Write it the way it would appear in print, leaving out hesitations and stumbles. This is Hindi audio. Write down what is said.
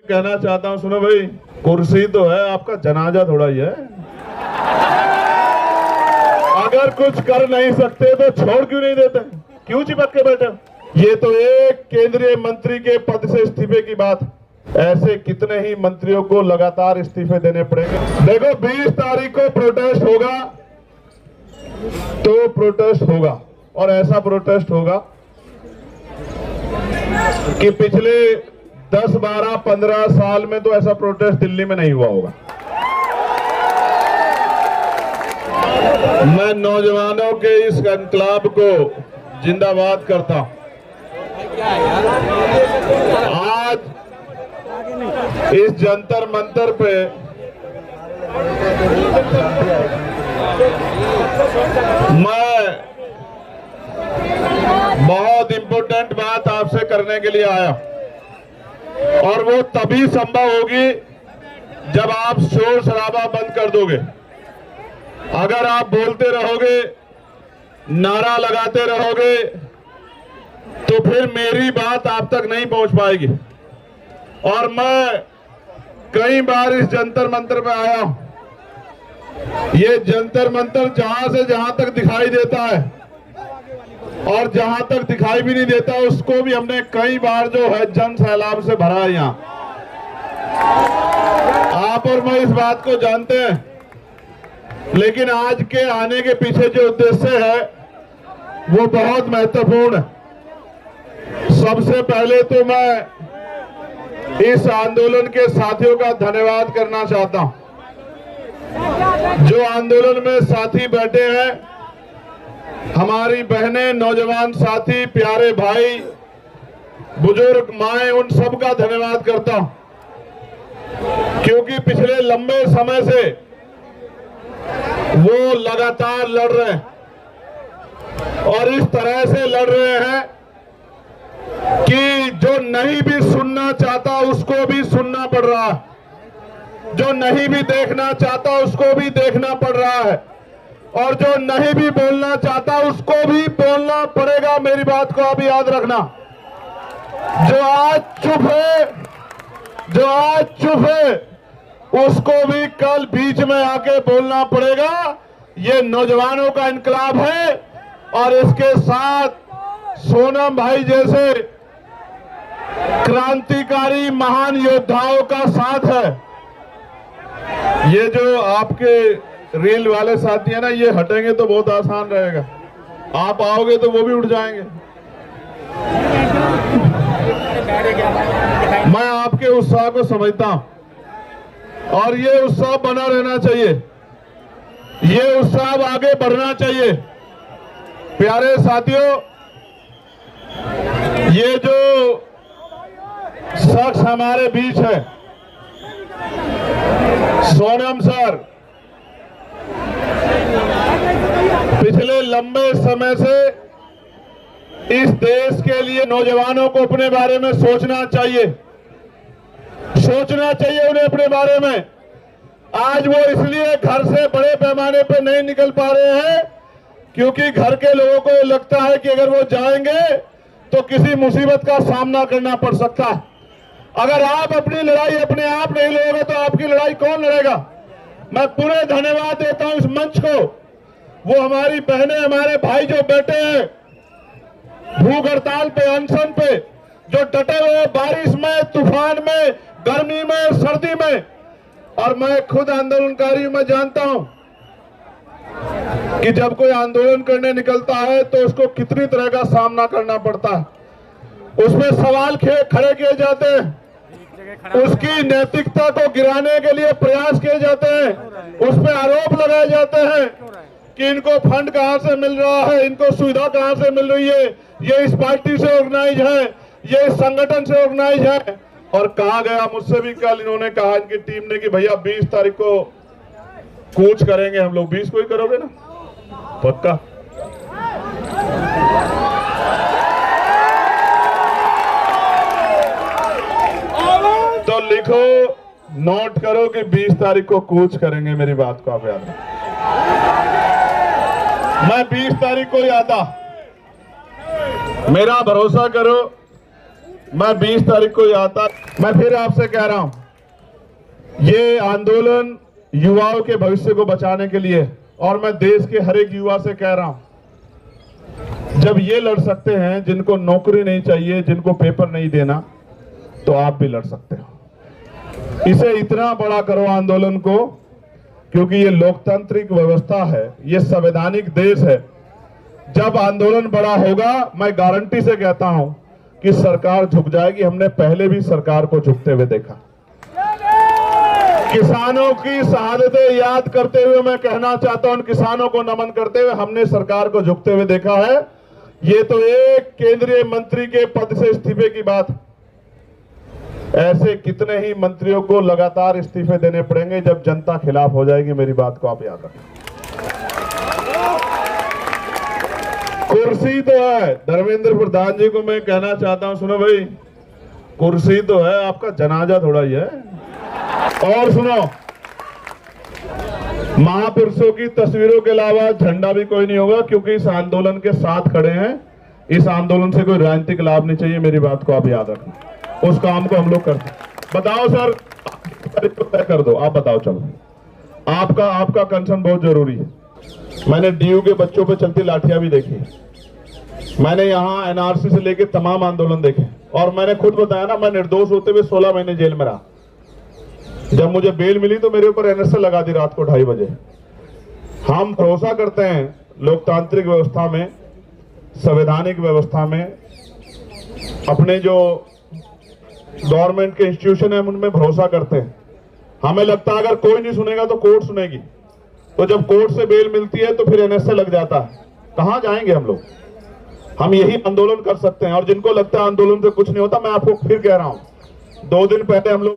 कहना चाहता हूं, सुनो भाई, कुर्सी तो है, आपका जनाजा थोड़ा ही है। अगर कुछ कर नहीं सकते तो छोड़ क्यों नहीं देते, क्यों चिपक के बैठे? ये तो एक केंद्रीय मंत्री के पद से इस्तीफे की बात, ऐसे कितने ही मंत्रियों को लगातार इस्तीफे देने पड़ेंगे। देखो 20 तारीख को प्रोटेस्ट होगा तो प्रोटेस्ट होगा, और ऐसा प्रोटेस्ट होगा कि पिछले 10, 12, 15 साल में तो ऐसा प्रोटेस्ट दिल्ली में नहीं हुआ होगा। मैं नौजवानों के इस इनकलाब को जिंदाबाद करता हूं। आज इस जंतर मंतर पे मैं बहुत इंपॉर्टेंट बात आपसे करने के लिए आया, और वो तभी संभव होगी जब आप शोर शराबा बंद कर दोगे। अगर आप बोलते रहोगे, नारा लगाते रहोगे, तो फिर मेरी बात आप तक नहीं पहुंच पाएगी। और मैं कई बार इस जंतर मंतर पे आया हूं। ये जंतर मंतर जहां से जहां तक दिखाई देता है, और जहां तक दिखाई भी नहीं देता उसको भी हमने कई बार जो है जन सैलाब से भरा है। यहां आप और मैं इस बात को जानते हैं, लेकिन आज के आने के पीछे जो उद्देश्य है वो बहुत महत्वपूर्ण है। सबसे पहले तो मैं इस आंदोलन के साथियों का धन्यवाद करना चाहता हूं। जो आंदोलन में साथी बैठे हैं, हमारी बहनें, नौजवान साथी, प्यारे भाई, बुजुर्ग माएं, उन सब का धन्यवाद करता हूं, क्योंकि पिछले लंबे समय से वो लगातार लड़ रहे हैं, और इस तरह से लड़ रहे हैं कि जो नहीं भी सुनना चाहता उसको भी सुनना पड़ रहा है, जो नहीं भी देखना चाहता उसको भी देखना पड़ रहा है, और जो नहीं भी बोलना चाहता उसको भी बोलना पड़ेगा। मेरी बात को आप याद रखना। जो आज चुप है उसको भी कल बीच में आके बोलना पड़ेगा। ये नौजवानों का इनकलाब है, और इसके साथ सोनम भाई जैसे क्रांतिकारी महान योद्धाओं का साथ है। ये जो आपके रेल वाले साथी है ना, ये हटेंगे तो बहुत आसान रहेगा, आप आओगे तो वो भी उठ जाएंगे। मैं आपके उत्साह को समझता हूं, और ये उत्साह बना रहना चाहिए, ये उत्साह आगे बढ़ना चाहिए। प्यारे साथियों, ये जो शख्स हमारे बीच है, सोनम सर, पिछले लंबे समय से इस देश के लिए नौजवानों को अपने बारे में सोचना चाहिए उन्हें अपने बारे में। आज वो इसलिए घर से बड़े पैमाने पर नहीं निकल पा रहे हैं क्योंकि घर के लोगों को लगता है कि अगर वो जाएंगे तो किसी मुसीबत का सामना करना पड़ सकता है। अगर आप अपनी लड़ाई अपने आप नहीं लड़ोगे तो आपकी लड़ाई कौन लड़ेगा? मैं पूरे धन्यवाद देता हूं इस मंच को, वो हमारी बहनें, हमारे भाई जो बैठे हैं भूख हड़ताल पे, अनशन पे, जो डटे हुए बारिश में, तूफान में, गर्मी में, सर्दी में। और मैं खुद आंदोलनकारी, मैं जानता हूं कि जब कोई आंदोलन करने निकलता है तो उसको कितनी तरह का सामना करना पड़ता है, उसमें सवाल खड़े किए जाते हैं, उसकी नैतिकता को गिराने के लिए प्रयास किए जाते हैं, उस पर आरोप लगाए जाते हैं कि इनको फंड कहां से मिल रहा है, इनको सुविधा कहां से मिल रही है, ये इस पार्टी से ऑर्गेनाइज है, ये इस संगठन से ऑर्गेनाइज है। और कहा गया, मुझसे भी कल इन्होंने कहा इनकी टीम ने कि भैया 20 तारीख को कूच करेंगे हम लोग। 20 को ही करोगे ना? पक्का? तो लिखो, नोट करो कि 20 तारीख को कूच करेंगे। मेरी बात को आप याद रखें। मैं 20 तारीख को ही आता, मेरा भरोसा करो, मैं 20 तारीख को यहाँ था। मैं फिर आपसे कह रहा हूं, ये आंदोलन युवाओं के भविष्य को बचाने के लिए, और मैं देश के हर एक युवा से कह रहा हूं, जब ये लड़ सकते हैं जिनको नौकरी नहीं चाहिए, जिनको पेपर नहीं देना, तो आप भी लड़ सकते हो। इसे इतना बड़ा करो आंदोलन को, क्योंकि ये लोकतांत्रिक व्यवस्था है, ये संवैधानिक देश है। जब आंदोलन बड़ा होगा, मैं गारंटी से कहता हूं कि सरकार झुक जाएगी। हमने पहले भी सरकार को झुकते हुए देखा। किसानों की शहादतें याद करते हुए मैं कहना चाहता हूं, किसानों को नमन करते हुए हमने सरकार को झुकते हुए देखा है। ये तो एक केंद्रीय मंत्री के पद से इस्तीफे की बात, ऐसे कितने ही मंत्रियों को लगातार इस्तीफे देने पड़ेंगे जब जनता खिलाफ हो जाएगी। मेरी बात को आप याद रखें। कुर्सी तो है, धर्मेंद्र प्रधान जी को मैं कहना चाहता हूं, सुनो भाई, कुर्सी तो है, आपका जनाजा थोड़ा ही है। और सुनो, महापुरुषों की तस्वीरों के अलावा झंडा भी कोई नहीं होगा, क्योंकि इस आंदोलन के साथ खड़े हैं। इस आंदोलन से कोई राजनीतिक लाभ नहीं चाहिए। मेरी बात को आप याद रखना। उस काम को हम लोग करते हैं। बताओ सर, तय कर दो, आप बताओ। चलो, आपका कंसर्न बहुत जरूरी है। मैंने डीयू के बच्चों पे चलती लाठियां भी देखी, मैंने यहाँ एनआरसी से लेके तमाम आंदोलन देखे, और मैंने खुद बताया ना, मैं निर्दोष होते हुए 16 महीने जेल में रहा। जब मुझे बेल मिली तो मेरे ऊपर एनएसए लगा दी रात को 2:30 बजे। हम भरोसा करते हैं लोकतांत्रिक व्यवस्था में, संवैधानिक व्यवस्था में, अपने जो गवर्नमेंट के इंस्टीट्यूशन है उनमें भरोसा करते हैं। हमें लगता है अगर कोई नहीं सुनेगा तो कोर्ट सुनेगी, तो जब कोर्ट से बेल मिलती है तो फिर एनएसए लग जाता है। कहां जाएंगे हम लोग? हम यही आंदोलन कर सकते हैं। और जिनको लगता है आंदोलन से कुछ नहीं होता, मैं आपको फिर कह रहा हूं, 2 दिन पहले हम लोग